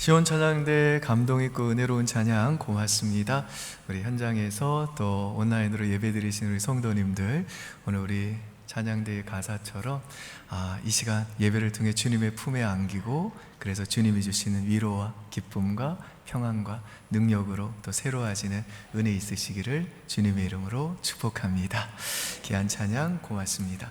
시온 찬양대 감동 있고 은혜로운 찬양 고맙습니다. 우리 현장에서 또 온라인으로 예배드리시는 우리 성도님들, 오늘 우리 찬양대의 가사처럼 이 시간 예배를 통해 주님의 품에 안기고, 그래서 주님이 주시는 위로와 기쁨과 평안과 능력으로 또 새로워지는 은혜 있으시기를 주님의 이름으로 축복합니다. 귀한 찬양 고맙습니다.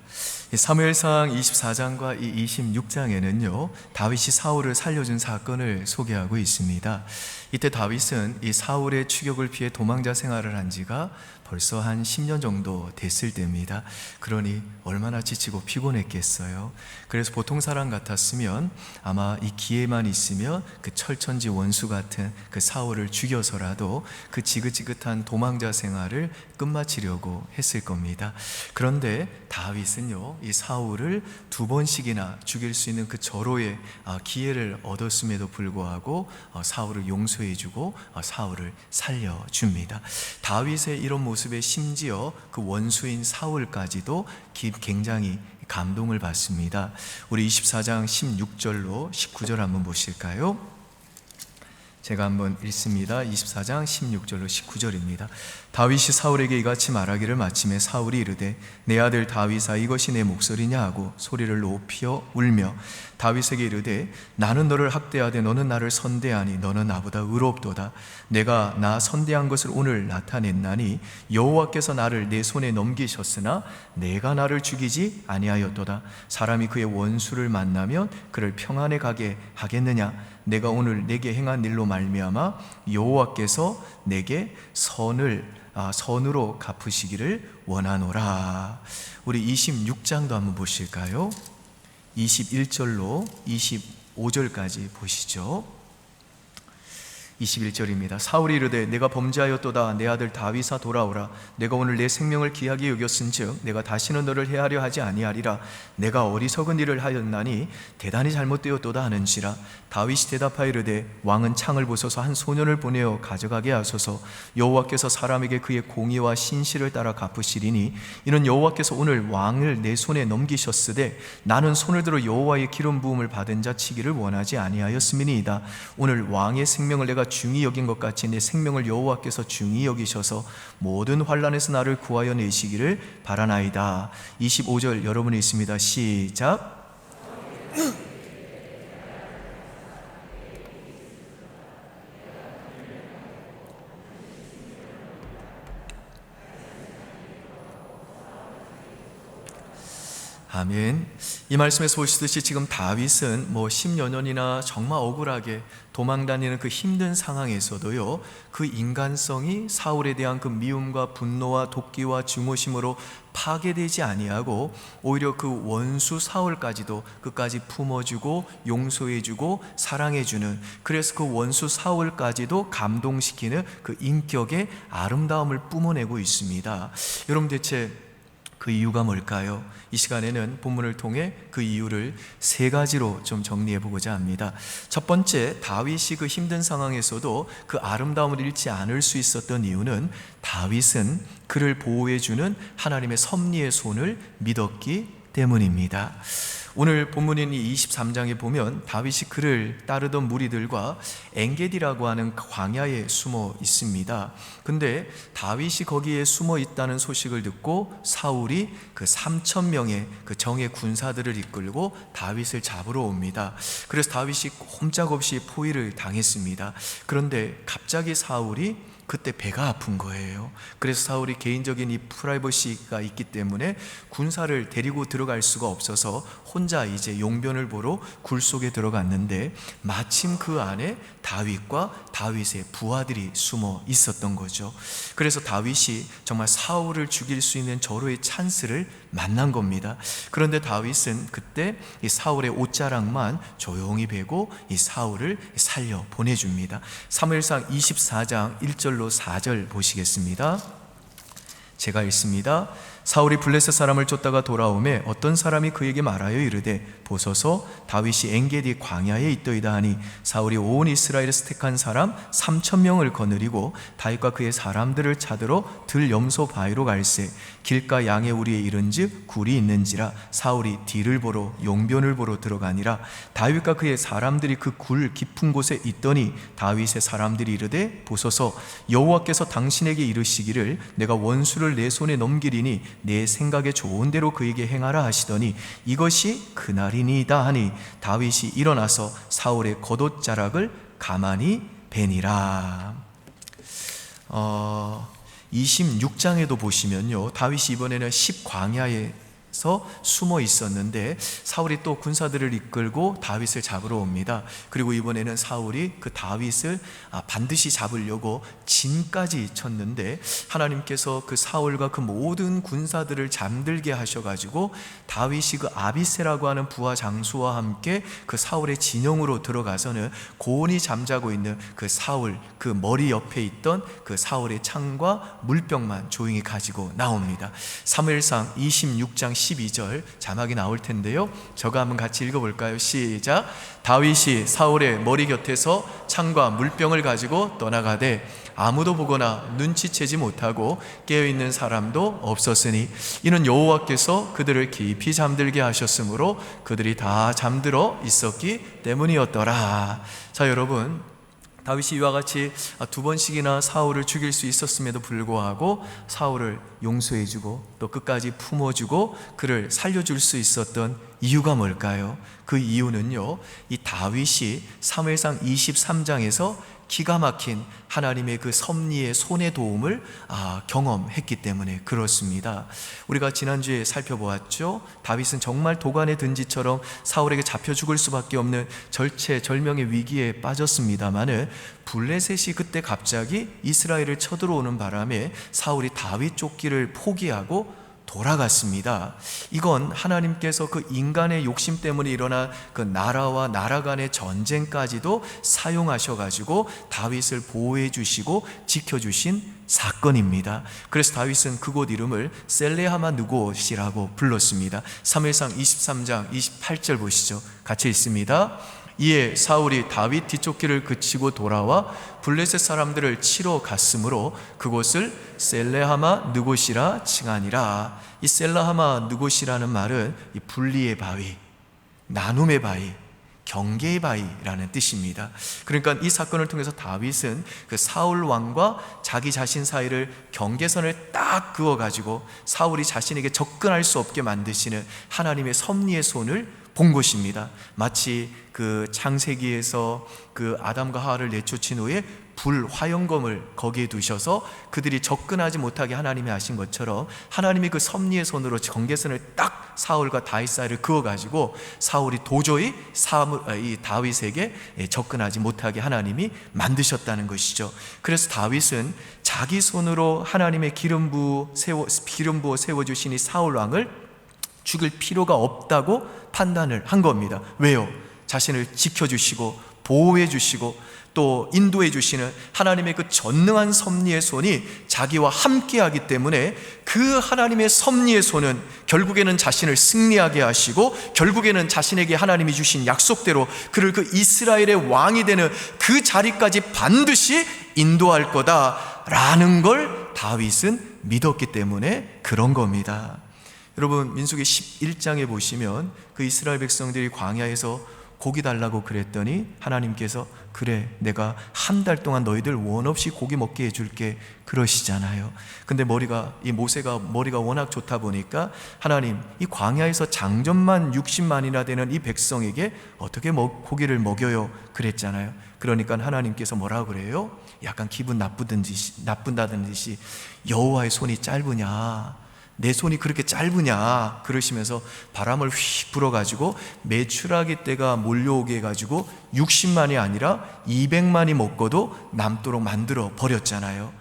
사무엘상 24장과 이 26장에는요 다윗이 사울을 살려준 사건을 소개하고 있습니다. 이때 다윗은 이 사울의 추격을 피해 도망자 생활을 한 지가 벌써 한 10년 정도 됐을 때입니다. 그러니 얼마나 지치고 피곤했겠어요. 그래서 보통 사람 같았으면 아마 이 기회만 있으면 그 철천지 원수 같은 그 사울을 죽여서라도 그 지긋지긋한 도망자 생활을 끝마치려고 했을 겁니다. 그런데 다윗은요 이 사울을 2번씩이나 죽일 수 있는 그 절호의 기회를 얻었음에도 불구하고 사울을 용서해주고 사울을 살려줍니다. 다윗의 이런 모습에 심지어 그 원수인 사울까지도 굉장히 감동을 받습니다. 우리 24장 16절로 19절 한번 보실까요? 제가 한번 읽습니다. 24장 16절로 19절입니다. 다윗이 사울에게 이같이 말하기를 마침에 사울이 이르되 내 아들 다윗아 이것이 내 목소리냐 하고 소리를 높여 울며 다윗에게 이르되 나는 너를 학대하되 너는 나를 선대하니 너는 나보다 의롭도다. 내가 나 선대한 것을 오늘 나타냈나니 여호와께서 나를 내 손에 넘기셨으나 내가 나를 죽이지 아니하였도다. 사람이 그의 원수를 만나면 그를 평안에 가게 하겠느냐? 내가 오늘 내게 행한 일로 말미암아 여호와께서 내게 선으로 갚으시기를 원하노라. 우리 26장도 한번 보실까요? 21절로 25절까지 보시죠. 21절입니다. 사울이 이르되 내가 범죄하였도다. 내 아들 다윗아 돌아오라. 내가 오늘 내 생명을 귀하게 여겼은즉 내가 다시는 너를 해하려 하지 아니하리라. 내가 어리석은 일을 하였나니 대단히 잘못되었도다 하는지라. 다윗이 대답하여 이르되 왕은 창을 부숴서 한 소년을 보내어 가져가게 하소서. 여호와께서 사람에게 그의 공의와 신실을 따라 갚으시리니 이는 여호와께서 오늘 왕을 내 손에 넘기셨으되 나는 손을 들어 여호와의 기름 부음을 받은 자 치기를 원하지 아니하였음이니이다. 오늘 왕의 생명을 내가 중히 여긴 것 같이 내 생명을 여호와께서 중히 여기셔서 모든 환난에서 나를 구하여 내시기를 바라나이다. 25절 여러분이 있습니다. 시작. 아멘. 이 말씀에서 보시듯이 지금 다윗은 10여 년이나 정말 억울하게 도망다니는 그 힘든 상황에서도요 그 인간성이 사울에 대한 그 미움과 분노와 도끼와 증오심으로 파괴되지 아니하고 오히려 그 원수 사울까지도 끝까지 품어주고 용서해주고 사랑해주는, 그래서 그 원수 사울까지도 감동시키는 그 인격의 아름다움을 뿜어내고 있습니다. 여러분, 대체 그 이유가 뭘까요? 이 시간에는 본문을 통해 그 이유를 3가지로 좀 정리해 보고자 합니다. 첫 번째, 다윗이 그 힘든 상황에서도 그 아름다움을 잃지 않을 수 있었던 이유는 다윗은 그를 보호해 주는 하나님의 섭리의 손을 믿었기 때문입니다. 오늘 본문인 이 23장에 보면 다윗이 그를 따르던 무리들과 엔게디라고 하는 광야에 숨어 있습니다. 근데 다윗이 거기에 숨어 있다는 소식을 듣고 사울이 그 3,000명의 그 정예 군사들을 이끌고 다윗을 잡으러 옵니다. 그래서 다윗이 꼼짝없이 포위를 당했습니다. 그런데 갑자기 사울이 그때 배가 아픈 거예요. 그래서 사울이 개인적인 이 프라이버시가 있기 때문에 군사를 데리고 들어갈 수가 없어서 혼자 이제 용변을 보러 굴 속에 들어갔는데 마침 그 안에 다윗과 다윗의 부하들이 숨어 있었던 거죠. 그래서 다윗이 정말 사울을 죽일 수 있는 절호의 찬스를 만난 겁니다. 그런데 다윗은 그때 이 사울의 옷자락만 조용히 베고 이 사울을 살려 보내줍니다. 사무엘상 24장 1절로 4절 보시겠습니다. 제가 읽습니다. 사울이 블레셋 사람을 쫓다가 돌아오매 어떤 사람이 그에게 말하여 이르되 보소서 다윗이 엔게디 광야에 있더이다 하니 사울이 온 이스라엘에서 택한 사람 3,000명을 거느리고 다윗과 그의 사람들을 찾으러 들 염소 바위로 갈새 길가 양의 우리에 이른즉 굴이 있는지라 사울이 뒤를 보러 용변을 보러 들어가니라. 다윗과 그의 사람들이 그 굴 깊은 곳에 있더니 다윗의 사람들이 이르되 보소서 여호와께서 당신에게 이르시기를 내가 원수를 내 손에 넘기리니 내 생각에 좋은 대로 그에게 행하라 하시더니 이것이 그날이니이다 하니 다윗이 일어나서 사울의 겉옷자락을 가만히 베니라. 26장에도 보시면요, 다윗이 이번에는 10광야에서 숨어 있었는데 사울이 또 군사들을 이끌고 다윗을 잡으러 옵니다. 그리고 이번에는 사울이 그 다윗을 반드시 잡으려고 진까지 쳤는데 하나님께서 그 사울과 그 모든 군사들을 잠들게 하셔가지고 다윗이 그 아비새라고 하는 부하 장수와 함께 그 사울의 진영으로 들어가서는 고온히 잠자고 있는 그 사울, 그 머리 옆에 있던 그 사울의 창과 물병만 조용히 가지고 나옵니다. 사무엘상 26장 12절 자막이 나올 텐데요, 저거 한번 같이 읽어볼까요? 시작. 다윗이 사울의 머리 곁에서 창과 물병을 가지고 떠나가되 아무도 보거나 눈치채지 못하고 깨어있는 사람도 없었으니 이는 여호와께서 그들을 깊이 잠들게 하셨으므로 그들이 다 잠들어 있었기 때문이었더라. 자, 여러분, 다윗이 이와 같이 2번씩이나 사울을 죽일 수 있었음에도 불구하고 사울을 용서해주고 또 끝까지 품어주고 그를 살려줄 수 있었던 이유가 뭘까요? 그 이유는요, 이 다윗이 사무엘상 23장에서 기가 막힌 하나님의 그 섭리의 손의 도움을 경험했기 때문에 그렇습니다. 우리가 지난주에 살펴보았죠. 다윗은 정말 도간에 든 지처럼 사울에게 잡혀 죽을 수밖에 없는 절체절명의 위기에 빠졌습니다마는 블레셋이 그때 갑자기 이스라엘을 쳐들어오는 바람에 사울이 다윗 쫓기를 포기하고 돌아갔습니다. 이건 하나님께서 그 인간의 욕심 때문에 일어난 그 나라와 나라 간의 전쟁까지도 사용하셔가지고 다윗을 보호해 주시고 지켜주신 사건입니다. 그래서 다윗은 그곳 이름을 셀레하마 느곳이라고 불렀습니다. 사무엘상 23장 28절 보시죠. 같이 읽습니다. 이에 사울이 다윗 뒤쫓기를 그치고 돌아와 블레셋 사람들을 치러 갔으므로 그곳을 셀레하마 느곳이라 칭하니라. 이 셀레하마 느곳이라는 말은 이 분리의 바위, 나눔의 바위, 경계의 바위라는 뜻입니다. 그러니까 이 사건을 통해서 다윗은 그 사울 왕과 자기 자신 사이를 경계선을 딱 그어가지고 사울이 자신에게 접근할 수 없게 만드시는 하나님의 섭리의 손을 본 것입니다. 마치 그 창세기에서 그 아담과 하와를 내쫓은 후에 불 화영검을 거기에 두셔서 그들이 접근하지 못하게 하나님이 하신 것처럼 하나님이 그 섭리의 손으로 경계선을 딱 사울과 다윗 사이를 그어가지고 사울이 도저히 이 다윗에게 접근하지 못하게 하나님이 만드셨다는 것이죠. 그래서 다윗은 자기 손으로 하나님의 기름 부어 세워주신 이 사울 왕을 죽일 필요가 없다고 판단을 한 겁니다. 왜요? 자신을 지켜주시고 보호해 주시고 또 인도해 주시는 하나님의 그 전능한 섭리의 손이 자기와 함께하기 때문에 그 하나님의 섭리의 손은 결국에는 자신을 승리하게 하시고 결국에는 자신에게 하나님이 주신 약속대로 그를 그 이스라엘의 왕이 되는 그 자리까지 반드시 인도할 거다라는 걸 다윗은 믿었기 때문에 그런 겁니다. 여러분, 민수기 11장에 보시면 그 이스라엘 백성들이 광야에서 고기 달라고 그랬더니 하나님께서 그래, 내가 한 달 동안 너희들 원 없이 고기 먹게 해줄게 그러시잖아요. 근데 모세가 머리가 워낙 좋다 보니까 하나님, 이 광야에서 장전만 60만이나 되는 이 백성에게 어떻게 고기를 먹여요 그랬잖아요. 그러니까 하나님께서 뭐라고 그래요? 약간 기분 나쁜다는 듯이 여호와의 손이 짧으냐, 내 손이 그렇게 짧으냐 그러시면서 바람을 휙 불어가지고 메추라기 떼가 몰려오게 해가지고 60만이 아니라 200만이 먹고도 남도록 만들어 버렸잖아요.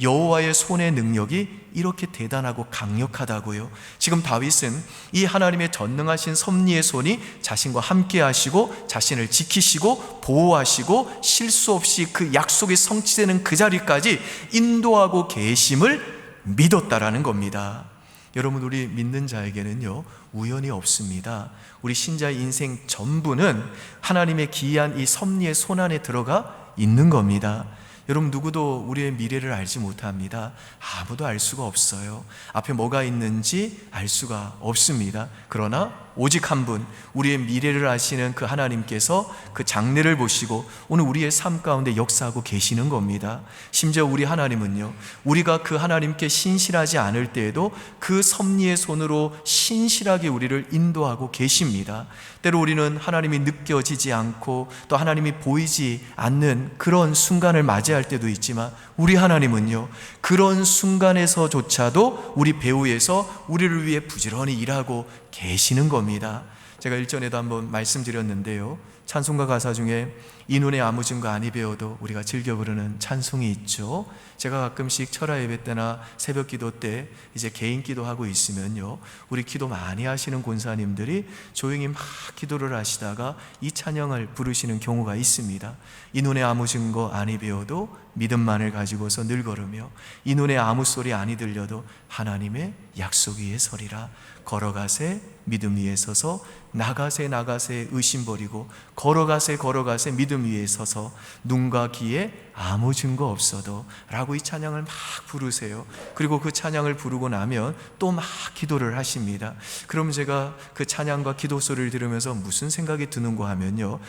여호와의 손의 능력이 이렇게 대단하고 강력하다고요. 지금 다윗은 이 하나님의 전능하신 섭리의 손이 자신과 함께 하시고 자신을 지키시고 보호하시고 실수 없이 그 약속이 성취되는 그 자리까지 인도하고 계심을 믿었다라는 겁니다. 여러분, 우리 믿는 자에게는요, 우연이 없습니다. 우리 신자의 인생 전부는 하나님의 기이한 이 섭리의 손 안에 들어가 있는 겁니다. 여러분, 누구도 우리의 미래를 알지 못합니다. 아무도 알 수가 없어요. 앞에 뭐가 있는지 알 수가 없습니다. 그러나 오직 한 분, 우리의 미래를 아시는 그 하나님께서 그 장래를 보시고 오늘 우리의 삶 가운데 역사하고 계시는 겁니다. 심지어 우리 하나님은요, 우리가 그 하나님께 신실하지 않을 때에도 그 섭리의 손으로 신실하게 우리를 인도하고 계십니다. 때로 우리는 하나님이 느껴지지 않고 또 하나님이 보이지 않는 그런 순간을 맞이할 때도 있지만, 우리 하나님은요, 그런 순간에서조차도 우리 배후에서 우리를 위해 부지런히 일하고 계시는 겁니다. 제가 일전에도 한번 말씀드렸는데요, 찬송가 가사 중에 이 눈에 아무 증거 아니 배워도 우리가 즐겨 부르는 찬송이 있죠. 제가 가끔씩 철야 예배 때나 새벽 기도 때 이제 개인 기도하고 있으면요, 우리 기도 많이 하시는 권사님들이 조용히 막 기도를 하시다가 이 찬양을 부르시는 경우가 있습니다. 이 눈에 아무 증거 아니 배워도 믿음만을 가지고서 늘 걸으며, 이 눈에 아무 소리 아니 들려도 하나님의 약속 위에 서리라. 걸어가세 믿음 위에 서서, 나가세 나가세 의심 버리고, 걸어가세 걸어가세 믿음 위에 서서, 눈과 귀에 아무 증거 없어도 라고 이 찬양을 막 부르세요. 그리고 그 찬양을 부르고 나면 또 막 기도를 하십니다. 그럼 제가 그 찬양과 기도 소리를 들으면서 무슨 생각이 드는가 하면요,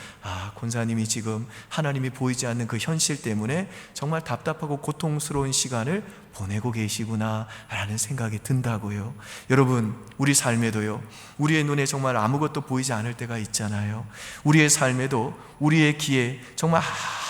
권사님이 지금 하나님이 보이지 않는 그 현실 때문에 정말 답답하고 고통스러운 시간을 보내고 계시구나 라는 생각이 든다고요. 여러분, 우리 삶에도요, 우리의 눈에 정말 아무것도 보이지 않을 때가 있잖아요. 우리의 삶에도 우리의 귀에 정말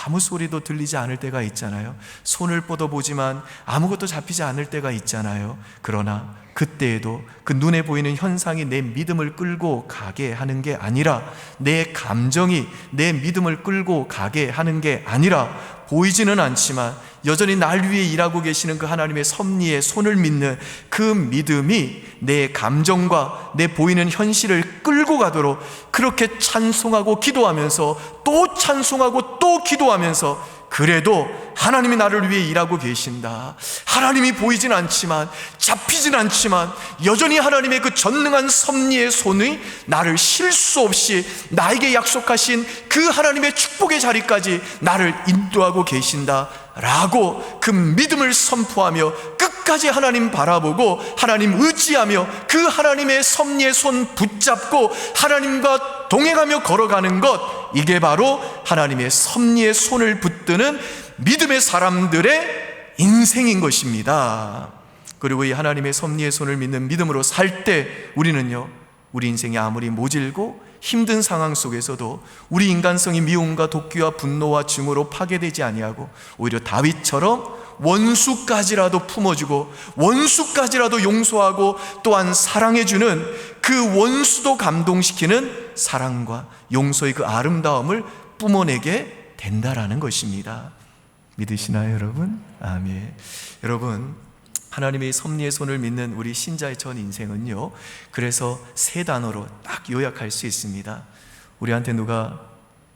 아무 소리도 들리지 않을 때가 있잖아요. 손을 뻗어보지만 아무것도 잡히지 않을 때가 있잖아요. 그러나 그때에도 그 눈에 보이는 현상이 내 믿음을 끌고 가게 하는 게 아니라, 내 감정이 내 믿음을 끌고 가게 하는 게 아니라, 보이지는 않지만 여전히 날 위해 일하고 계시는 그 하나님의 섭리의 손을 믿는 그 믿음이 내 감정과 내 보이는 현실을 끌고 가도록 그렇게 찬송하고 기도하면서 또 찬송하고 또 기도하면서, 그래도 하나님이 나를 위해 일하고 계신다, 하나님이 보이진 않지만 잡히진 않지만 여전히 하나님의 그 전능한 섭리의 손이 나를 쉴 수 없이 나에게 약속하신 그 하나님의 축복의 자리까지 나를 인도하고 계신다 라고 그 믿음을 선포하며 끝까지 하나님 바라보고 하나님 의지하며 그 하나님의 섭리의 손 붙잡고 하나님과 동행하며 걸어가는 것, 이게 바로 하나님의 섭리의 손을 붙드는 믿음의 사람들의 인생인 것입니다. 그리고 이 하나님의 섭리의 손을 믿는 믿음으로 살 때 우리는요, 우리 인생이 아무리 모질고 힘든 상황 속에서도 우리 인간성이 미움과 독기와 분노와 증오로 파괴되지 아니하고, 오히려 다윗처럼 원수까지라도 품어주고 원수까지라도 용서하고 또한 사랑해주는 그 원수도 감동시키는 사랑과 용서의 그 아름다움을 뿜어내게 된다라는 것입니다. 믿으시나요, 여러분? 아멘. 여러분, 하나님의 섭리의 손을 믿는 우리 신자의 전 인생은요, 그래서 세 단어로 딱 요약할 수 있습니다. 우리한테 누가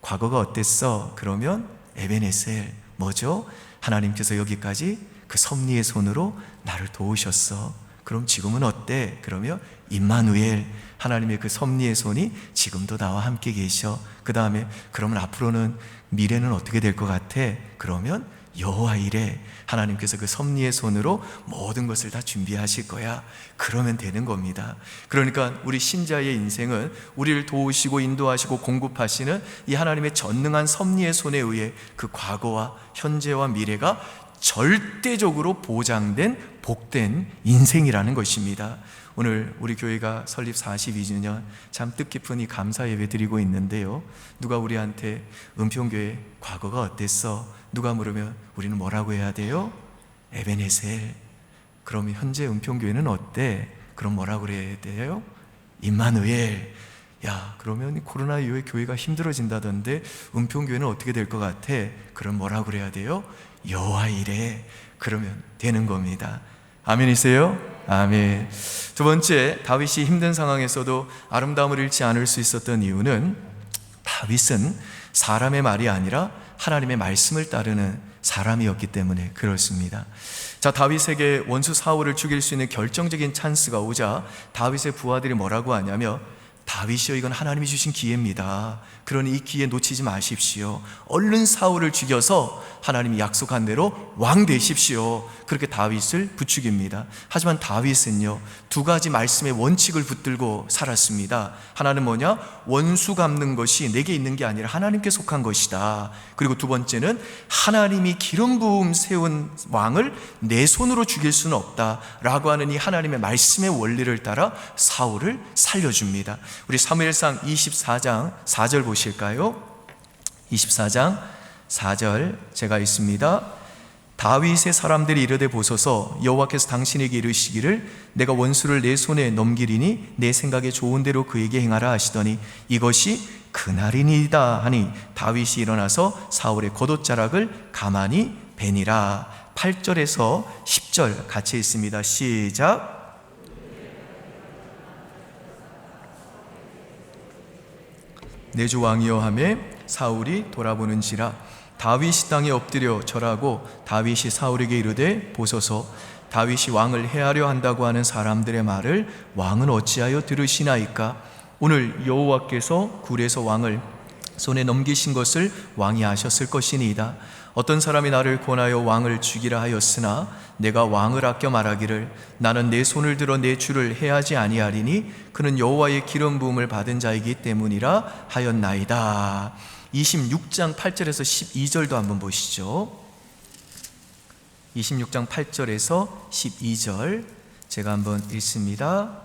과거가 어땠어? 그러면 에베네셀, 뭐죠? 하나님께서 여기까지 그 섭리의 손으로 나를 도우셨어. 그럼 지금은 어때? 그러면 임마누엘, 하나님의 그 섭리의 손이 지금도 나와 함께 계셔. 그 다음에 그러면 앞으로는 미래는 어떻게 될 것 같아? 그러면 여호와 이래, 하나님께서 그 섭리의 손으로 모든 것을 다 준비하실 거야. 그러면 되는 겁니다. 그러니까 우리 신자의 인생은 우리를 도우시고 인도하시고 공급하시는 이 하나님의 전능한 섭리의 손에 의해 그 과거와 현재와 미래가 절대적으로 보장된 복된 인생이라는 것입니다. 오늘 우리 교회가 설립 42주년 참 뜻깊은 이 감사 예배 드리고 있는데요, 누가 우리한테 은평교회 과거가 어땠어? 누가 물으면 우리는 뭐라고 해야 돼요? 에베네셀. 그러면 현재 은평교회는 어때? 그럼 뭐라고 그래야 돼요? 임마누엘. 야, 그러면 코로나 이후에 교회가 힘들어진다던데 은평교회는 어떻게 될 것 같아? 그럼 뭐라고 그래야 돼요? 여호와 이래. 그러면 되는 겁니다. 아멘이세요? 아멘. 두 번째, 다윗이 힘든 상황에서도 아름다움을 잃지 않을 수 있었던 이유는, 다윗은 사람의 말이 아니라 하나님의 말씀을 따르는 사람이었기 때문에 그렇습니다. 자, 다윗에게 원수 사울을 죽일 수 있는 결정적인 찬스가 오자 다윗의 부하들이 뭐라고 하냐면, 다윗이여, 이건 하나님이 주신 기회입니다. 그러니 이 기회 놓치지 마십시오. 얼른 사울을 죽여서 하나님이 약속한 대로 왕 되십시오. 그렇게 다윗을 부추깁니다. 하지만 다윗은요, 두 가지 말씀의 원칙을 붙들고 살았습니다. 하나는 뭐냐? 원수 갚는 것이 내게 있는 게 아니라 하나님께 속한 것이다. 그리고 두 번째는 하나님이 기름 부음 세운 왕을 내 손으로 죽일 수는 없다 라고 하는 이 하나님의 말씀의 원리를 따라 사울을 살려줍니다. 우리 사무엘상 24장 4절 보실까요? 24장 4절 제가 있습니다. 다윗의 사람들이 이르되 보소서, 여호와께서 당신에게 이르시기를 내가 원수를 내 손에 넘기리니 내 생각에 좋은 대로 그에게 행하라 하시더니 이것이 그날이니이다 하니 다윗이 일어나서 사울의 겉옷자락을 가만히 베니라. 8절에서 10절 같이 있습니다. 시작. 내 주 왕이여 하매 사울이 돌아보는지라 다윗이 땅에 엎드려 절하고 다윗이 사울에게 이르되 보소서, 다윗이 왕을 해하려 한다고 하는 사람들의 말을 왕은 어찌하여 들으시나이까? 오늘 여호와께서 굴에서 왕을 손에 넘기신 것을 왕이 아셨을 것이니이다. 어떤 사람이 나를 권하여 왕을 죽이라 하였으나 내가 왕을 아껴 말하기를 나는 내 손을 들어 내 주를 해하지 아니하리니 그는 여호와의 기름 부음을 받은 자이기 때문이라 하였나이다. 26장 8절에서 12절도 한번 보시죠. 26장 8절에서 12절 제가 한번 읽습니다.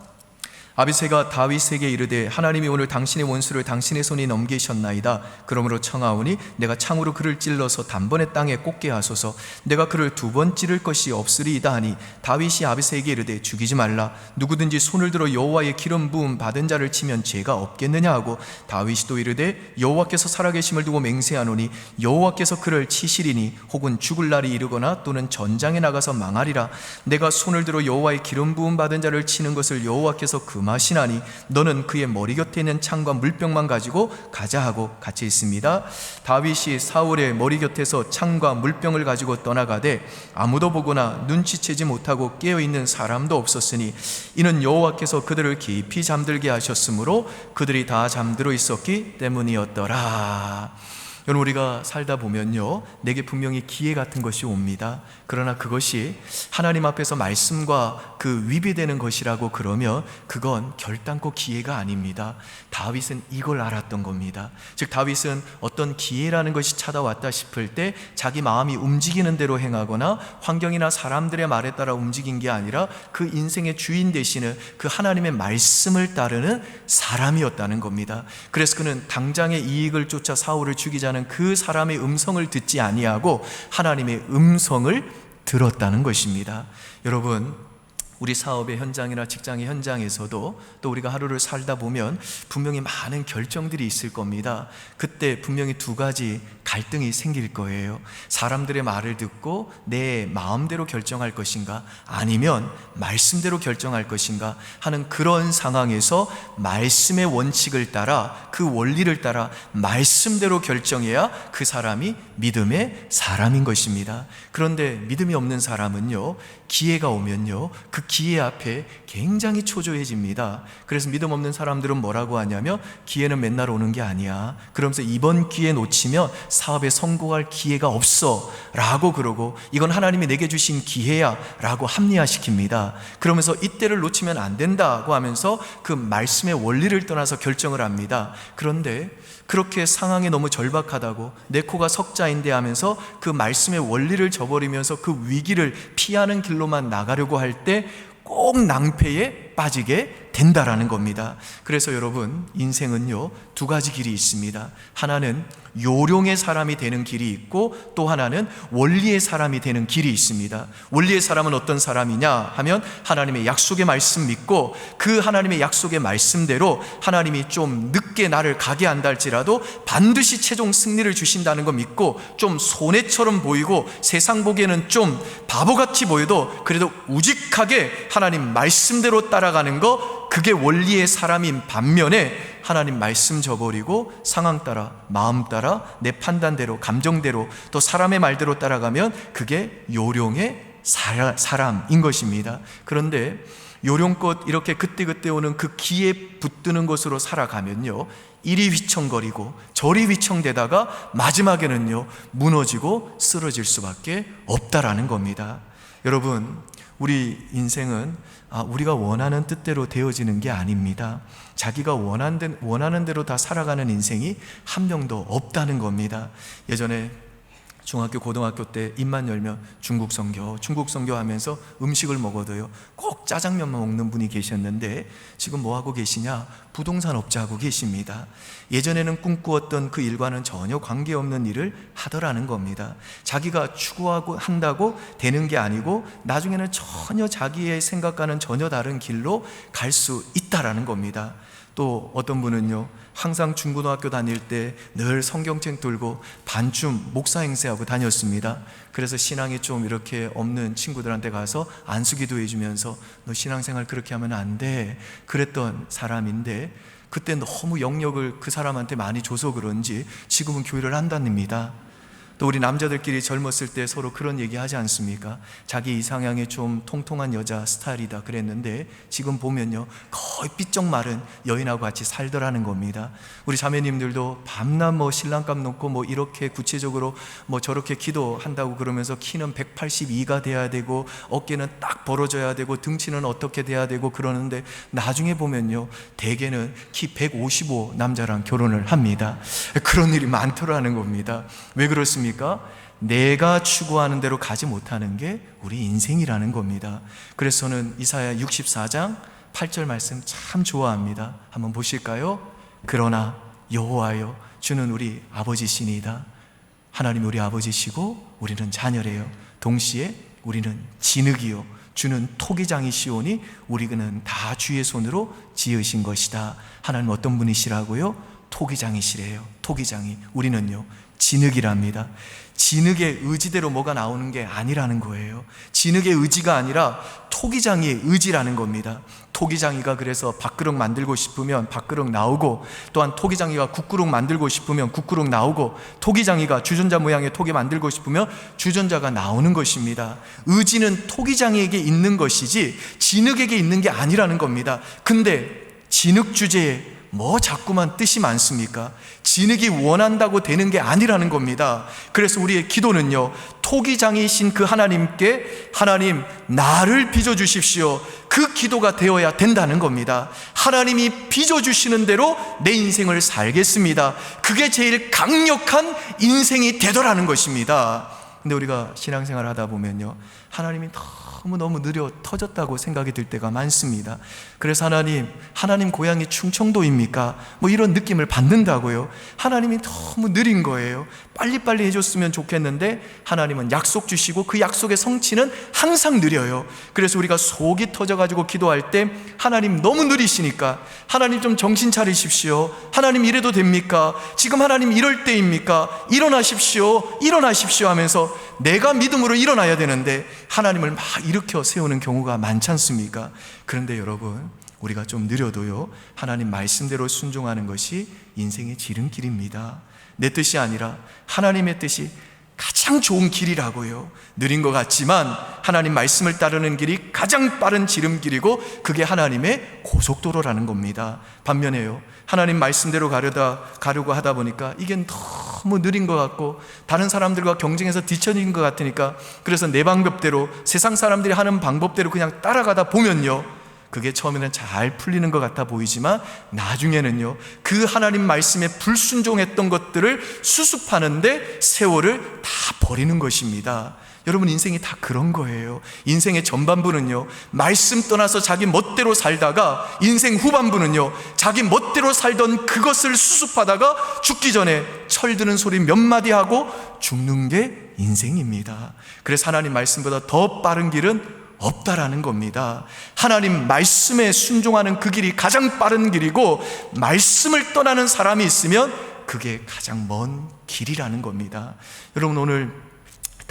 아비새가 다윗에게 이르되 하나님이 오늘 당신의 원수를 당신의 손에 넘기셨나이다. 그러므로 청하오니 내가 창으로 그를 찔러서 단번에 땅에 꽂게 하소서. 내가 그를 두 번 찌를 것이 없으리이다 하니 다윗이 아비새에게 이르되 죽이지 말라. 누구든지 손을 들어 여호와의 기름 부음 받은 자를 치면 죄가 없겠느냐 하고 다윗이 또 이르되 여호와께서 살아계심을 두고 맹세하노니 여호와께서 그를 치시리니 혹은 죽을 날이 이르거나 또는 전장에 나가서 망하리라. 내가 손을 들어 여호와의 기름 부음 받은 자를 치는 것을 여호와께서 금하시나니 너는 그의 머리 곁에 있는 창과 물병만 가지고 가자 하고 같이 있습니다. 다윗이 사울의 머리 곁에서 창과 물병을 가지고 떠나가되 아무도 보거나 눈치채지 못하고 깨어있는 사람도 없었으니 이는 여호와께서 그들을 깊이 잠들게 하셨으므로 그들이 다 잠들어 있었기 때문이었더라. 여러분, 우리가 살다 보면요, 내게 분명히 기회 같은 것이 옵니다. 그러나 그것이 하나님 앞에서 말씀과 그 위배되는 것이라고 그러면 그건 결단코 기회가 아닙니다. 다윗은 이걸 알았던 겁니다. 즉 다윗은 어떤 기회라는 것이 찾아왔다 싶을 때 자기 마음이 움직이는 대로 행하거나 환경이나 사람들의 말에 따라 움직인 게 아니라 그 인생의 주인 되시는 그 하나님의 말씀을 따르는 사람이었다는 겁니다. 그래서 그는 당장의 이익을 쫓아 사울을 죽이자는 그 사람의 음성을 듣지 아니하고 하나님의 음성을 들었다는 것입니다. 여러분, 우리 사업의 현장이나 직장의 현장에서도 또 우리가 하루를 살다 보면 분명히 많은 결정들이 있을 겁니다. 그때 분명히 두 가지 갈등이 생길 거예요. 사람들의 말을 듣고 내 마음대로 결정할 것인가, 아니면 말씀대로 결정할 것인가 하는 그런 상황에서 말씀의 원칙을 따라, 그 원리를 따라 말씀대로 결정해야 그 사람이 믿음의 사람인 것입니다. 그런데 믿음이 없는 사람은요, 기회가 오면요, 그 기회 앞에 굉장히 초조해집니다. 그래서 믿음 없는 사람들은 뭐라고 하냐면 기회는 맨날 오는 게 아니야. 그러면서 이번 기회 놓치면 사업에 성공할 기회가 없어 라고 그러고, 이건 하나님이 내게 주신 기회야 라고 합리화시킵니다. 그러면서 이때를 놓치면 안 된다고 하면서 그 말씀의 원리를 떠나서 결정을 합니다. 그런데 그렇게 상황이 너무 절박하다고 내 코가 석자인데 하면서 그 말씀의 원리를 저버리면서 그 위기를 피하는 길로만 나가려고 할 때 꼭 낭패에 빠지게 된다라는 겁니다. 그래서 여러분, 인생은요, 두 가지 길이 있습니다. 하나는 요령의 사람이 되는 길이 있고 또 하나는 원리의 사람이 되는 길이 있습니다. 원리의 사람은 어떤 사람이냐 하면 하나님의 약속의 말씀 믿고 그 하나님의 약속의 말씀대로 하나님이 좀 늦게 나를 가게 한다 할지라도 반드시 최종 승리를 주신다는 거 믿고, 좀 손해처럼 보이고 세상 보기에는 좀 바보같이 보여도 그래도 우직하게 하나님 말씀대로 따라가는 거, 그게 원리의 사람인 반면에 하나님 말씀 저버리고 상황 따라, 마음 따라, 내 판단대로, 감정대로, 또 사람의 말대로 따라가면 그게 요령의 사람인 것입니다. 그런데 요령껏 이렇게 그때그때 오는 그 기에 붙드는 것으로 살아가면요, 이리 휘청거리고 저리 휘청대다가 마지막에는요 무너지고 쓰러질 수밖에 없다라는 겁니다. 여러분, 우리 인생은 우리가 원하는 뜻대로 되어지는 게 아닙니다. 자기가 원하는 대로 다 살아가는 인생이 한 명도 없다는 겁니다. 예전에 중학교, 고등학교 때 입만 열면 중국 선교 하면서 음식을 먹어도요 꼭 짜장면만 먹는 분이 계셨는데 지금 뭐 하고 계시냐? 부동산 업자하고 계십니다. 예전에는 꿈꾸었던 그 일과는 전혀 관계없는 일을 하더라는 겁니다. 자기가 추구하고 한다고 되는 게 아니고 나중에는 전혀 자기의 생각과는 전혀 다른 길로 갈 수 있다라는 겁니다. 또 어떤 분은요, 항상 중고등학교 다닐 때 늘 성경책 들고 반쯤 목사 행세하고 다녔습니다. 그래서 신앙이 좀 이렇게 없는 친구들한테 가서 안수기도 해주면서 너 신앙생활 그렇게 하면 안 돼 그랬던 사람인데, 그때 너무 영역을 그 사람한테 많이 줘서 그런지 지금은 교회를 한답니다. 또 우리 남자들끼리 젊었을 때 서로 그런 얘기 하지 않습니까? 자기 이상향의 좀 통통한 여자 스타일이다 그랬는데 지금 보면요 거의 삐쩍 마른 여인하고 같이 살더라는 겁니다. 우리 자매님들도 밤낮 신랑감 놓고 이렇게 구체적으로 저렇게 기도한다고 그러면서 키는 182가 돼야 되고 어깨는 딱 벌어져야 되고 등치는 어떻게 돼야 되고 그러는데 나중에 보면요 대개는 키 155 남자랑 결혼을 합니다. 그런 일이 많더라는 겁니다. 왜 그렇습니까? 내가 추구하는 대로 가지 못하는 게 우리 인생이라는 겁니다. 그래서 저는 이사야 64장 8절 말씀 참 좋아합니다. 한번 보실까요? 그러나 여호와여 주는 우리 아버지시니이다. 하나님 우리 아버지시고 우리는 자녀래요. 동시에 우리는 진흙이요 주는 토기장이시오니 우리는 다 주의 손으로 지으신 것이다. 하나님 어떤 분이시라고요? 토기장이시래요. 토기장이. 우리는요 진흙이랍니다. 진흙의 의지대로 뭐가 나오는 게 아니라는 거예요. 진흙의 의지가 아니라 토기장이의 의지라는 겁니다. 토기장이가 그래서 밥그릇 만들고 싶으면 밥그릇 나오고, 또한 토기장이가 국그릇 만들고 싶으면 국그릇 나오고, 토기장이가 주전자 모양의 토기 만들고 싶으면 주전자가 나오는 것입니다. 의지는 토기장이에게 있는 것이지 진흙에게 있는 게 아니라는 겁니다. 근데 진흙 주제에 자꾸만 뜻이 많습니까? 진흙이 원한다고 되는 게 아니라는 겁니다. 그래서 우리의 기도는요 토기장이신 그 하나님께 하나님 나를 빚어주십시오, 그 기도가 되어야 된다는 겁니다. 하나님이 빚어주시는 대로 내 인생을 살겠습니다. 그게 제일 강력한 인생이 되더라는 것입니다. 근데 우리가 신앙생활 하다 보면요 하나님이 너무 느려 터졌다고 생각이 들 때가 많습니다. 그래서 하나님 고향이 충청도입니까? 이런 느낌을 받는다고요. 하나님이 너무 느린 거예요. 빨리빨리 해줬으면 좋겠는데 하나님은 약속 주시고 그 약속의 성취는 항상 느려요. 그래서 우리가 속이 터져가지고 기도할 때 하나님 너무 느리시니까 하나님 좀 정신 차리십시오. 하나님 이래도 됩니까? 지금 하나님 이럴 때입니까? 일어나십시오 하면서 내가 믿음으로 일어나야 되는데 하나님을 막 일으켜 세우는 경우가 많지 않습니까? 그런데 여러분, 우리가 좀 느려도요 하나님 말씀대로 순종하는 것이 인생의 지름길입니다. 내 뜻이 아니라 하나님의 뜻이 가장 좋은 길이라고요. 느린 것 같지만 하나님 말씀을 따르는 길이 가장 빠른 지름길이고 그게 하나님의 고속도로라는 겁니다. 반면에요 하나님 말씀대로 가려고 하다 보니까 이게 너무 느린 것 같고 다른 사람들과 경쟁해서 뒤처진 것 같으니까 그래서 내 방법대로 세상 사람들이 하는 방법대로 그냥 따라가다 보면요 그게 처음에는 잘 풀리는 것 같아 보이지만 나중에는요 그 하나님 말씀에 불순종했던 것들을 수습하는데 세월을 다 버리는 것입니다. 여러분, 인생이 다 그런 거예요. 인생의 전반부는요 말씀 떠나서 자기 멋대로 살다가 인생 후반부는요 자기 멋대로 살던 그것을 수습하다가 죽기 전에 철드는 소리 몇 마디 하고 죽는 게 인생입니다. 그래서 하나님 말씀보다 더 빠른 길은 없다라는 겁니다. 하나님 말씀에 순종하는 그 길이 가장 빠른 길이고 말씀을 떠나는 사람이 있으면 그게 가장 먼 길이라는 겁니다. 여러분, 오늘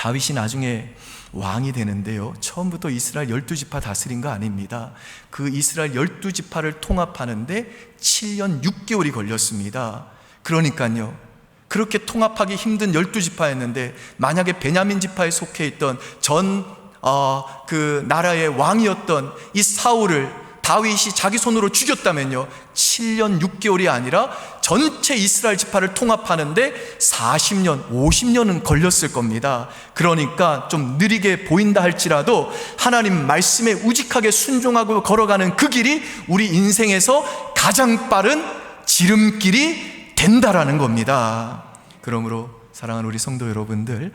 다윗이 나중에 왕이 되는데요, 처음부터 이스라엘 12지파 다스린 거 아닙니다. 그 이스라엘 12지파를 통합하는데 7년 6개월이 걸렸습니다. 그러니까요, 그렇게 통합하기 힘든 12지파였는데 만약에 베냐민 지파에 속해 있던 그 나라의 왕이었던 이 사울을 다윗이 자기 손으로 죽였다면요, 7년 6개월이 아니라 전체 이스라엘 지파를 통합하는데 40년, 50년은 걸렸을 겁니다. 그러니까 좀 느리게 보인다 할지라도 하나님 말씀에 우직하게 순종하고 걸어가는 그 길이 우리 인생에서 가장 빠른 지름길이 된다라는 겁니다. 그러므로 사랑하는 우리 성도 여러분들,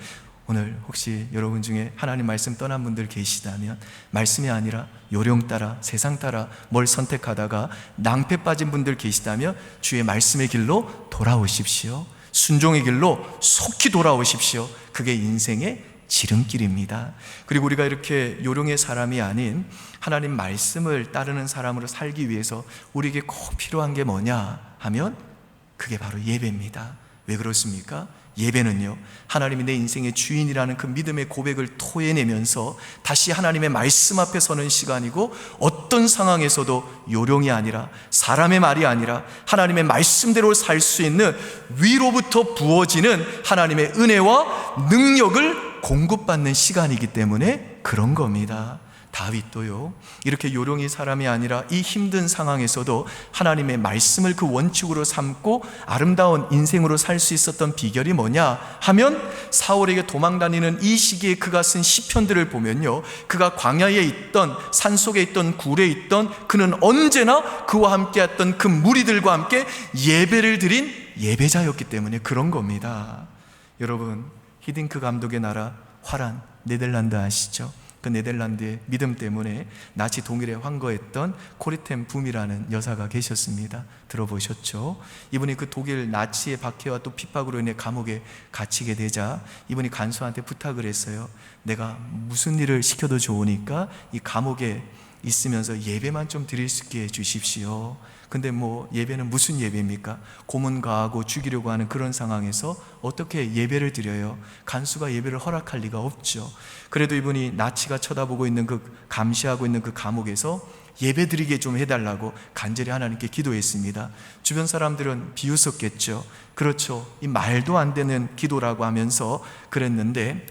오늘 혹시 여러분 중에 하나님 말씀 떠난 분들 계시다면, 말씀이 아니라 요령 따라 세상 따라 뭘 선택하다가 낭패 빠진 분들 계시다면 주의 말씀의 길로 돌아오십시오. 순종의 길로 속히 돌아오십시오. 그게 인생의 지름길입니다. 그리고 우리가 이렇게 요령의 사람이 아닌 하나님 말씀을 따르는 사람으로 살기 위해서 우리에게 꼭 필요한 게 뭐냐 하면 그게 바로 예배입니다. 왜 그렇습니까? 예배는요, 하나님이 내 인생의 주인이라는 그 믿음의 고백을 토해내면서 다시 하나님의 말씀 앞에 서는 시간이고, 어떤 상황에서도 요령이 아니라 사람의 말이 아니라 하나님의 말씀대로 살 수 있는 위로부터 부어지는 하나님의 은혜와 능력을 공급받는 시간이기 때문에 그런 겁니다. 다윗도요, 이렇게 요령이 사람이 아니라 이 힘든 상황에서도 하나님의 말씀을 그 원칙으로 삼고 아름다운 인생으로 살 수 있었던 비결이 뭐냐 하면, 사울에게 도망다니는 이 시기에 그가 쓴 시편들을 보면요, 그가 광야에 있던 산속에 있던 굴에 있던 그는 언제나 그와 함께 했던 그 무리들과 함께 예배를 드린 예배자였기 때문에 그런 겁니다. 여러분, 히딩크 감독의 나라 화란, 네덜란드 아시죠? 그 네덜란드의 믿음 때문에 나치 동일에 환거했던 코리텐 붐이라는 여사가 계셨습니다. 들어보셨죠? 이분이 그 독일 나치의 박해와 또 핍박으로 인해 감옥에 갇히게 되자 이분이 간수한테 부탁을 했어요. 내가 무슨 일을 시켜도 좋으니까 이 감옥에 있으면서 예배만 좀 드릴 수 있게 해주십시오. 근데 뭐 예배는 무슨 예배입니까? 고문가하고 죽이려고 하는 그런 상황에서 어떻게 예배를 드려요? 간수가 예배를 허락할 리가 없죠. 그래도 이분이 나치가 쳐다보고 있는 감시하고 있는 그 감옥에서 예배 드리게 좀 해달라고 간절히 하나님께 기도했습니다. 주변 사람들은 비웃었겠죠. 그렇죠, 이 말도 안 되는 기도라고 하면서 그랬는데,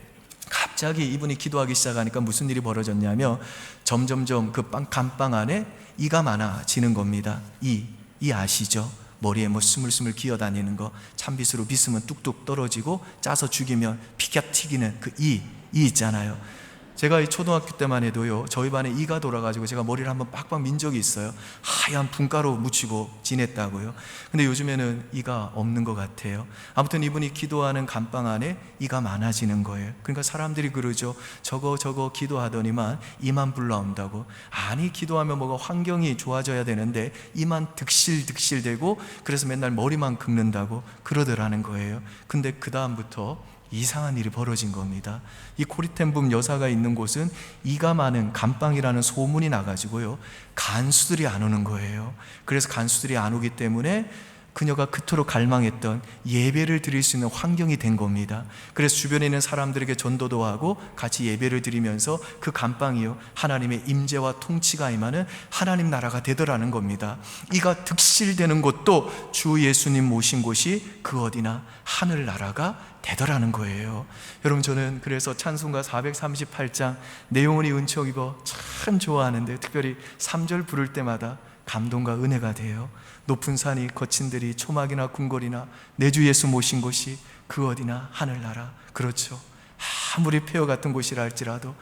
갑자기 이분이 기도하기 시작하니까 무슨 일이 벌어졌냐면, 점점점 그 감방 안에 이가 많아지는 겁니다. 이 아시죠? 머리에 뭐 스물스물 기어다니는 거, 찬빗으로 빗으면 뚝뚝 떨어지고 짜서 죽이면 피가 튀기는 그 이 있잖아요. 제가 이 초등학교 때만 해도요, 저희 반에 이가 돌아가지고 제가 머리를 한번 빡빡 민 적이 있어요. 하얀 분가루 묻히고 지냈다고요. 근데 요즘에는 이가 없는 것 같아요. 아무튼 이분이 기도하는 감방 안에 이가 많아지는 거예요. 그러니까 사람들이 그러죠. 저거 기도하더니만 이만 불나온다고. 아니, 기도하면 뭐가 환경이 좋아져야 되는데 이만 득실득실되고 그래서 맨날 머리만 긁는다고 그러더라는 거예요. 근데 그 다음부터 이상한 일이 벌어진 겁니다. 이 코리텐붐 여사가 있는 곳은 이가 많은 감방이라는 소문이 나가지고요, 간수들이 안 오는 거예요. 그래서 간수들이 안 오기 때문에 그녀가 그토록 갈망했던 예배를 드릴 수 있는 환경이 된 겁니다. 그래서 주변에 있는 사람들에게 전도도 하고 같이 예배를 드리면서 그 감방이요, 하나님의 임재와 통치가 임하는 하나님 나라가 되더라는 겁니다. 이가 득실되는 곳도 주 예수님 모신 곳이 그 어디나 하늘나라가 되더라는 거예요. 여러분, 저는 그래서 찬송가 438장 내 영혼이 은총 입어 참 좋아하는데, 특별히 3절 부를 때마다 감동과 은혜가 돼요. 높은 산이 거친 들이 초막이나 궁궐이나 내 주 예수 모신 곳이 그 어디나 하늘나라. 그렇죠, 아무리 폐허 같은 곳이라 할지라도,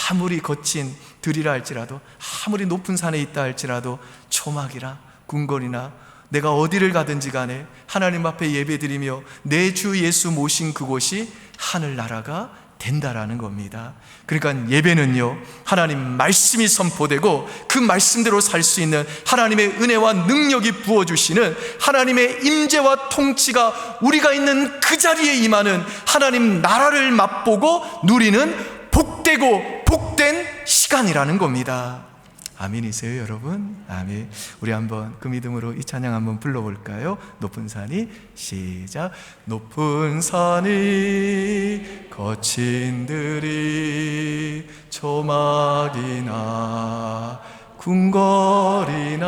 아무리 거친 들이라 할지라도, 아무리 높은 산에 있다 할지라도, 초막이나 궁궐이나 내가 어디를 가든지 간에 하나님 앞에 예배드리며 내 주 예수 모신 그곳이 하늘나라가 된다라는 겁니다. 그러니까 예배는요, 하나님 말씀이 선포되고 그 말씀대로 살 수 있는 하나님의 은혜와 능력이 부어주시는 하나님의 임재와 통치가 우리가 있는 그 자리에 임하는 하나님 나라를 맛보고 누리는 복되고 복된 시간이라는 겁니다. 아멘이세요, 여러분? 아멘. 우리 한번 그 믿음으로 이 찬양 한번 불러볼까요? 높은 산이, 시작. 높은 산이 거친들이 조막이나 궁궐이나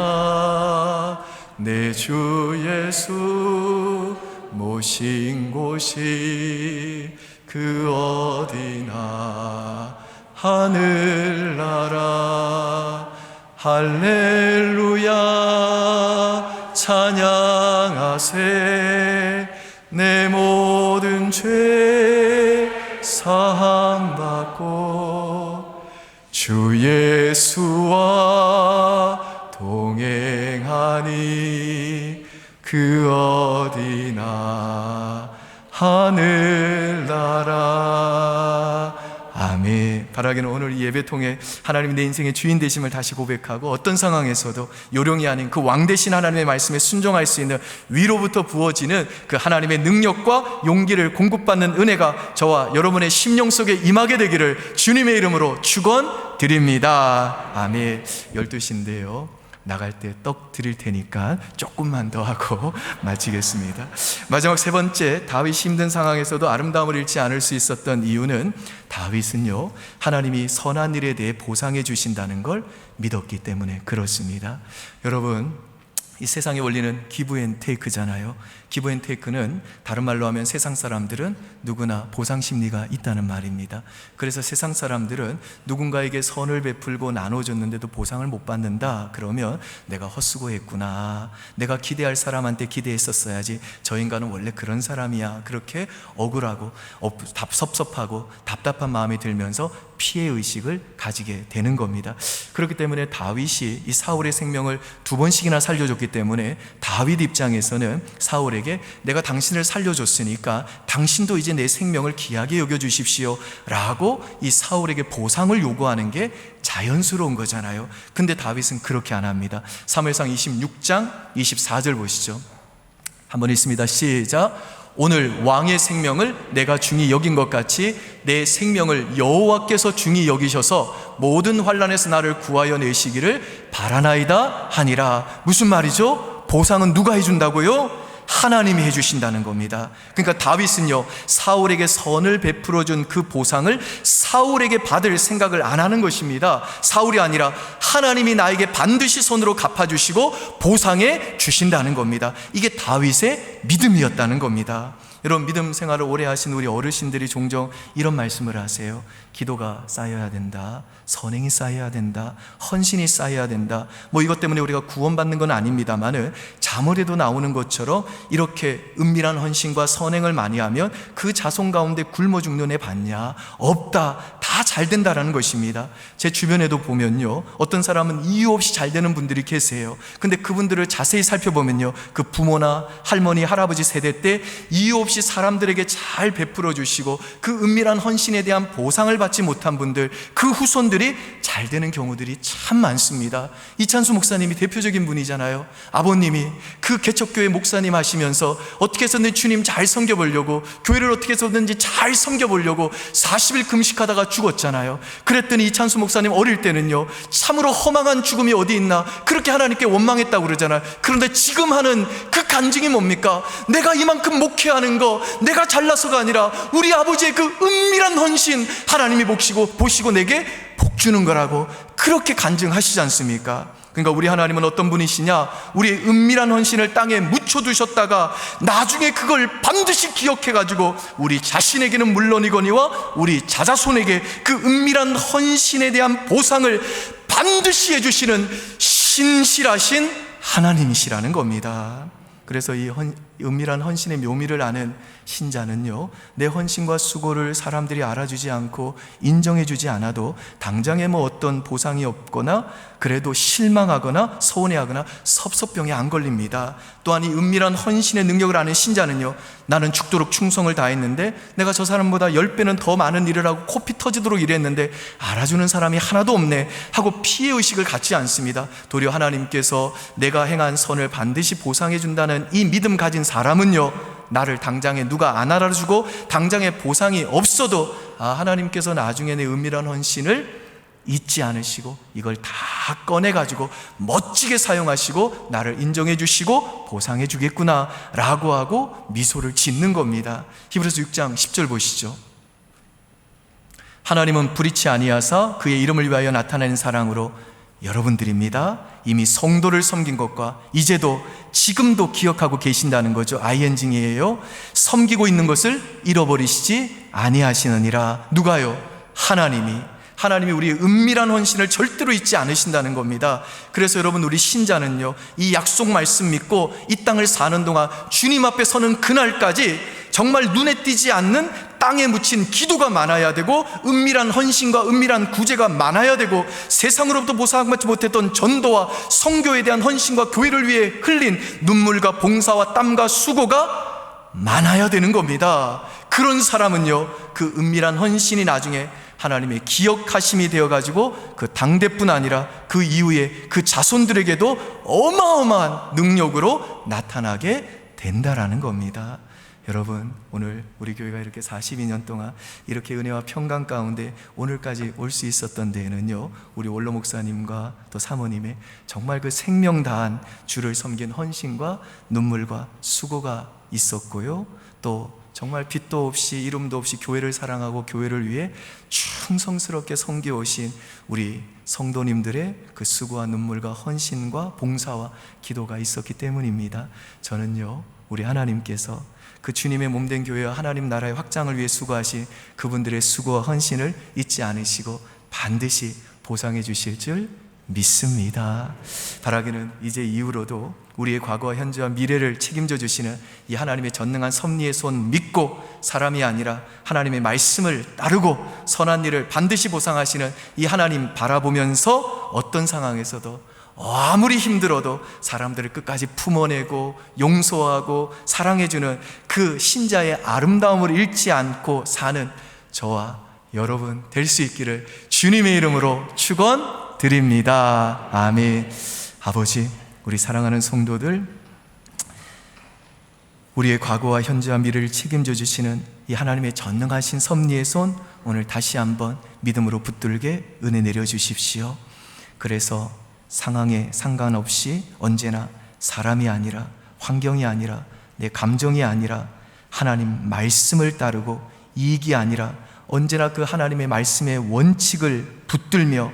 내 주 예수 모신 곳이 그 어디나 하늘나라 할렐루야 찬양하세 내 모든 죄 사함받고 주 예수와 동행하니 그 어디나 하늘나라. 아멘. 바라기는 오늘 이 예배 통해 하나님이 내 인생의 주인 되심을 다시 고백하고 어떤 상황에서도 요령이 아닌 그 왕 되신 하나님의 말씀에 순종할 수 있는 위로부터 부어지는 그 하나님의 능력과 용기를 공급받는 은혜가 저와 여러분의 심령 속에 임하게 되기를 주님의 이름으로 축원드립니다. 아멘. 12시인데요 나갈 때 떡 드릴 테니까 조금만 더 하고 마치겠습니다. 마지막 세 번째, 다윗이 힘든 상황에서도 아름다움을 잃지 않을 수 있었던 이유는 다윗은요 하나님이 선한 일에 대해 보상해 주신다는 걸 믿었기 때문에 그렇습니다. 여러분, 이 세상의 원리는 기브 앤 테이크잖아요. 기브 앤 테이크는 다른 말로 하면 세상 사람들은 누구나 보상 심리가 있다는 말입니다. 그래서 세상 사람들은 누군가에게 선을 베풀고 나눠줬는데도 보상을 못 받는다 그러면 내가 헛수고했구나, 내가 기대할 사람한테 기대했었어야지, 저 인간은 원래 그런 사람이야, 그렇게 억울하고 섭섭하고 답답한 마음이 들면서 피해의식을 가지게 되는 겁니다. 그렇기 때문에 다윗이 이 사울의 생명을 2번씩이나 살려줬기 때문에 다윗 입장에서는 사울에게 내가 당신을 살려줬으니까 당신도 이제 내 생명을 귀하게 여겨주십시오 라고 이 사울에게 보상을 요구하는 게 자연스러운 거잖아요. 근데 다윗은 그렇게 안 합니다. 사무엘상 26장 24절 보시죠. 한번 읽습니다. 시작. 오늘 왕의 생명을 내가 중히 여긴 것 같이 내 생명을 여호와께서 중히 여기셔서 모든 환난에서 나를 구하여 내시기를 바라나이다 하니라. 무슨 말이죠? 보상은 누가 해준다고요? 하나님이 해주신다는 겁니다. 그러니까 다윗은요 사울에게 선을 베풀어준 그 보상을 사울에게 받을 생각을 안 하는 것입니다. 사울이 아니라 하나님이 나에게 반드시 손으로 갚아주시고 보상해 주신다는 겁니다. 이게 다윗의 믿음이었다는 겁니다. 여러분, 믿음 생활을 오래 하신 우리 어르신들이 종종 이런 말씀을 하세요. 기도가 쌓여야 된다, 선행이 쌓여야 된다, 헌신이 쌓여야 된다. 뭐 이것 때문에 우리가 구원받는 건 아닙니다만은 자문에도 나오는 것처럼 이렇게 은밀한 헌신과 선행을 많이 하면 그 자손 가운데 굶어 죽는 애 봤냐? 없다. 다 잘 된다라는 것입니다. 제 주변에도 보면요 어떤 사람은 이유 없이 잘 되는 분들이 계세요. 근데 그분들을 자세히 살펴보면요 그 부모나 할머니, 할아버지 세대 때 이유 없이 사람들에게 잘 베풀어 주시고 그 은밀한 헌신에 대한 보상을 받지 못한 분들, 그 후손들이 잘 되는 경우들이 참 많습니다. 이찬수 목사님이 대표적인 분이잖아요. 아버님이 그 개척교회 목사님 하시면서 어떻게 해서든 주님 잘 섬겨보려고, 교회를 어떻게 해서든지 잘 섬겨보려고 40일 금식하다가 죽었잖아요. 그랬더니 이찬수 목사님 어릴 때는요 참으로 허망한 죽음이 어디 있나 그렇게 하나님께 원망했다고 그러잖아요. 그런데 지금 하는 그 간증이 뭡니까? 내가 이만큼 목회하는 거 내가 잘나서가 아니라 우리 아버지의 그 은밀한 헌신 하나님이 보시고 내게 복 주는 거라고 그렇게 간증하시지 않습니까? 그러니까 우리 하나님은 어떤 분이시냐? 우리의 은밀한 헌신을 땅에 묻혀두셨다가 나중에 그걸 반드시 기억해가지고 우리 자신에게는 물론이거니와 우리 자자손에게 그 은밀한 헌신에 대한 보상을 반드시 해주시는 신실하신 하나님이시라는 겁니다. 그래서 이 은밀한 헌신의 묘미를 아는 신자는요 내 헌신과 수고를 사람들이 알아주지 않고 인정해주지 않아도 당장에 뭐 어떤 보상이 없거나 그래도 실망하거나 서운해하거나 섭섭병에 안 걸립니다. 또한 이 은밀한 헌신의 능력을 아는 신자는요 나는 죽도록 충성을 다했는데 내가 저 사람보다 10배는 더 많은 일을 하고 코피 터지도록 일했는데 알아주는 사람이 하나도 없네 하고 피해의식을 갖지 않습니다. 도리어 하나님께서 내가 행한 선을 반드시 보상해 준다는 이 믿음 가진 사람은요 나를 당장에 누가 안 알아주고 당장에 보상이 없어도 하나님께서 나중에 내 은밀한 헌신을 잊지 않으시고 이걸 다 꺼내가지고 멋지게 사용하시고 나를 인정해 주시고 보상해 주겠구나 라고 하고 미소를 짓는 겁니다. 히브리서 6장 10절 보시죠. 하나님은 불의치 아니하사 그의 이름을 위하여 나타내는 사랑으로 여러분들입니다. 이미 성도를 섬긴 것과 이제도 지금도 기억하고 계신다는 거죠. ing이에요. 섬기고 있는 것을 잃어버리시지 아니하시느니라. 누가요? 하나님이 우리의 은밀한 헌신을 절대로 잊지 않으신다는 겁니다. 그래서 여러분, 우리 신자는요, 이 약속 말씀 믿고 이 땅을 사는 동안 주님 앞에 서는 그날까지 정말 눈에 띄지 않는 땅에 묻힌 기도가 많아야 되고, 은밀한 헌신과 은밀한 구제가 많아야 되고, 세상으로부터 보상받지 못했던 전도와 선교에 대한 헌신과 교회를 위해 흘린 눈물과 봉사와 땀과 수고가 많아야 되는 겁니다. 그런 사람은요, 그 은밀한 헌신이 나중에 하나님의 기억하심이 되어가지고 그 당대뿐 아니라 그 이후에 그 자손들에게도 어마어마한 능력으로 나타나게 된다라는 겁니다. 여러분, 오늘 우리 교회가 이렇게 42년 동안 이렇게 은혜와 평강 가운데 오늘까지 올 수 있었던 데에는요, 우리 원로 목사님과 또 사모님의 정말 그 생명 다한 주를 섬긴 헌신과 눈물과 수고가 있었고요, 또 정말 빛도 없이 이름도 없이 교회를 사랑하고 교회를 위해 충성스럽게 섬겨오신 우리 성도님들의 그 수고와 눈물과 헌신과 봉사와 기도가 있었기 때문입니다. 저는요, 우리 하나님께서 그 주님의 몸된 교회와 하나님 나라의 확장을 위해 수고하신 그분들의 수고와 헌신을 잊지 않으시고 반드시 보상해 주실 줄 믿습니다. 바라기는 이제 이후로도 우리의 과거와 현재와 미래를 책임져 주시는 이 하나님의 전능한 섭리의 손 믿고, 사람이 아니라 하나님의 말씀을 따르고 선한 일을 반드시 보상하시는 이 하나님 바라보면서 어떤 상황에서도 아무리 힘들어도 사람들을 끝까지 품어내고 용서하고 사랑해주는 그 신자의 아름다움을 잃지 않고 사는 저와 여러분 될 수 있기를 주님의 이름으로 축원드립니다. 아멘. 아버지, 우리 사랑하는 성도들, 우리의 과거와 현재와 미래를 책임져 주시는 이 하나님의 전능하신 섭리의 손, 오늘 다시 한번 믿음으로 붙들게 은혜 내려주십시오. 그래서 상황에 상관없이 언제나 사람이 아니라, 환경이 아니라, 내 감정이 아니라 하나님 말씀을 따르고, 이익이 아니라 언제나 그 하나님의 말씀의 원칙을 붙들며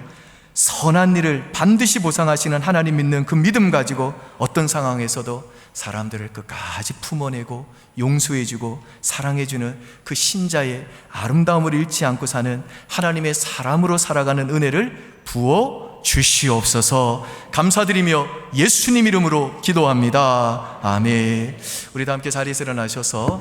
선한 일을 반드시 보상하시는 하나님 믿는 그 믿음 가지고 어떤 상황에서도 사람들을 끝까지 품어내고 용서해주고 사랑해주는 그 신자의 아름다움을 잃지 않고 사는 하나님의 사람으로 살아가는 은혜를 부어 주시옵소서. 감사드리며 예수님 이름으로 기도합니다. 아멘. 우리 다 함께 자리에서 일어나셔서